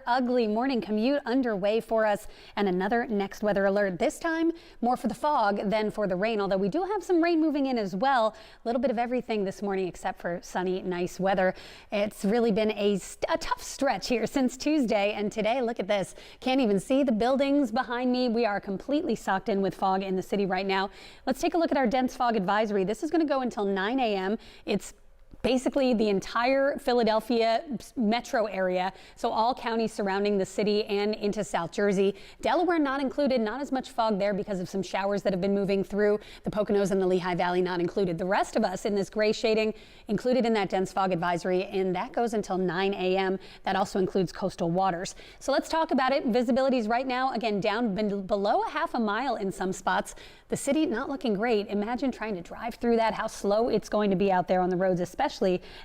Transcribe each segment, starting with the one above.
ugly morning commute underway for us, and another next weather alert. This time more for the fog than for the rain, although we do have some rain moving in as well. A little bit of everything this morning except for sunny, nice weather. It's really been a tough stretch here since Tuesday, and today, look at this. Can't even see the buildings behind me. We are completely socked in with fog in the city right now. Let's take a look at our dense fog advisory. This is going to go until 9 a.m. It's basically the entire Philadelphia metro area, so all counties surrounding the city and into South Jersey. Delaware not included, not as much fog there because of some showers that have been moving through. The Poconos and the Lehigh Valley not included. The rest of us in this gray shading included in that dense fog advisory, and that goes until 9 a.m. That also includes coastal waters. So let's talk about it. Visibilities right now, again, down below a half a mile in some spots. The city not looking great. Imagine trying to drive through that, how slow it's going to be out there on the roads, especially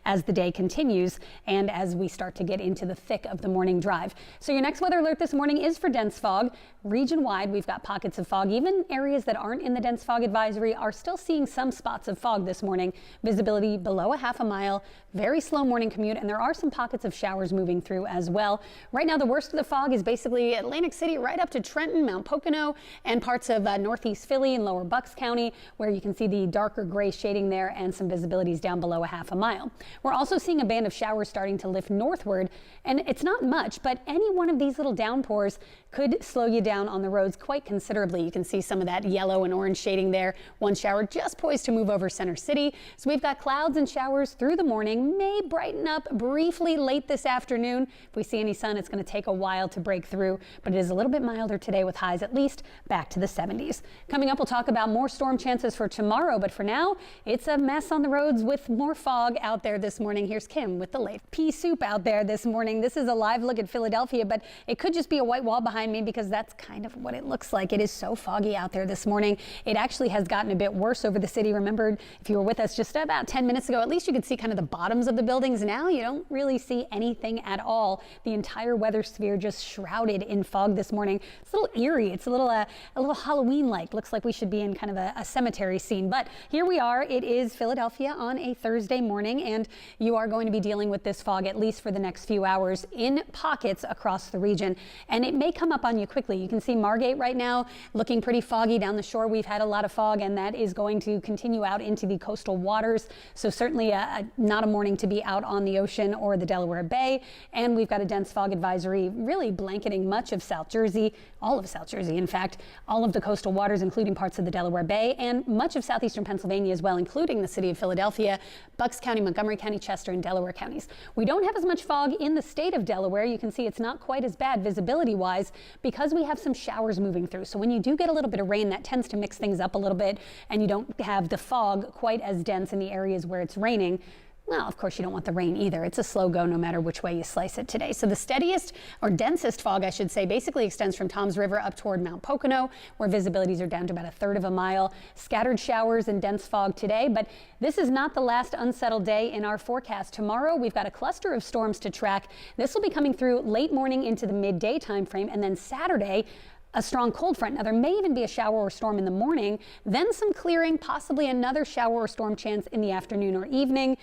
as the day continues and as we start to get into the thick of the morning drive. So your next weather alert this morning is for dense fog. Region-wide, we've got pockets of fog. Even areas that aren't in the dense fog advisory are still seeing some spots of fog this morning. Visibility below a half a mile, very slow morning commute, and there are some pockets of showers moving through as well. Right now, the worst of the fog is basically Atlantic City right up to Trenton, Mount Pocono, and parts of northeast Philly and lower Bucks County, where you can see the darker gray shading there and some visibilities down below a half a mile. We're also seeing a band of showers starting to lift northward, and it's not much, but any one of these little downpours could slow you down on the roads quite considerably. You can see some of that yellow and orange shading there. One shower just poised to move over Center City. So we've got clouds and showers through the morning, may brighten up briefly late this afternoon. If we see any sun, it's going to take a while to break through, but it is a little bit milder today with highs at least back to the 70s. Coming up, we'll talk about more storm chances for tomorrow, but for now, it's a mess on the roads with more fog out there this morning. Here's Kim with the late pea soup out there this morning. This is a live look at Philadelphia, but it could just be a white wall behind me because that's kind of what it looks like. It is so foggy out there this morning. It actually has gotten a bit worse over the city. Remember, if you were with us just about 10 minutes ago, at least you could see kind of the bottoms of the buildings. Now you don't really see anything at all. The entire weather sphere just shrouded in fog this morning. It's a little eerie. It's a little Halloween-like. Looks like we should be in kind of a cemetery scene. But here we are. It is Philadelphia on a Thursday morning, and you are going to be dealing with this fog at least for the next few hours in pockets across the region. And it may come up on you quickly. You can see Margate right now looking pretty foggy down the shore. We've had a lot of fog, and that is going to continue out into the coastal waters. So certainly not a morning to be out on the ocean or the Delaware Bay. And we've got a dense fog advisory really blanketing much of South Jersey, all of South Jersey, in fact, all of the coastal waters, including parts of the Delaware Bay and much of southeastern Pennsylvania as well, including the city of Philadelphia, Bucks County, Montgomery County, Chester, and Delaware counties. We don't have as much fog in the state of Delaware. You can see it's not quite as bad visibility-wise because we have some showers moving through. So when you do get a little bit of rain, that tends to mix things up a little bit, and you don't have the fog quite as dense in the areas where it's raining. Well, of course, you don't want the rain either. It's a slow go no matter which way you slice it today. So the steadiest or densest fog, I should say, basically extends from Toms River up toward Mount Pocono, where visibilities are down to about a third of a mile. Scattered showers and dense fog today, but this is not the last unsettled day in our forecast. Tomorrow, we've got a cluster of storms to track. This will be coming through late morning into the midday time frame, and then Saturday, a strong cold front. Now, there may even be a shower or storm in the morning, then some clearing, possibly another shower or storm chance in the afternoon or evening.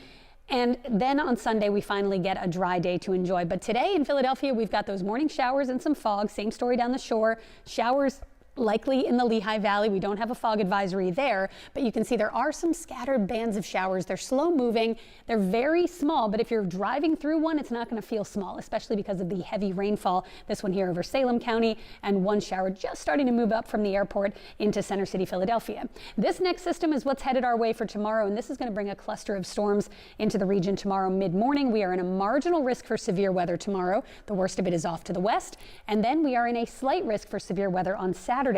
And then on Sunday, we finally get a dry day to enjoy. But today in Philadelphia, we've got those morning showers and some fog. Same story down the shore. Showers likely in the Lehigh Valley. We don't have a fog advisory there, but you can see there are some scattered bands of showers. They're slow moving. They're very small, but if you're driving through one, it's not going to feel small, especially because of the heavy rainfall. This one here over Salem County, and one shower just starting to move up from the airport into Center City, Philadelphia. This next system is what's headed our way for tomorrow, and this is going to bring a cluster of storms into the region tomorrow mid-morning. We are in a marginal risk for severe weather tomorrow. The worst of it is off to the west, and then we are in a slight risk for severe weather on Saturday,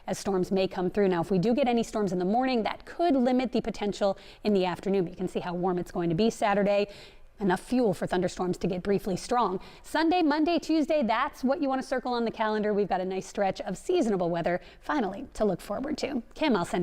as storms may come through. Now, if we do get any storms in the morning, that could limit the potential in the afternoon. But you can see how warm it's going to be Saturday. Enough fuel for thunderstorms to get briefly strong. Sunday, Monday, Tuesday, that's what you want to circle on the calendar. We've got a nice stretch of seasonable weather finally to look forward to. Kim, I'll send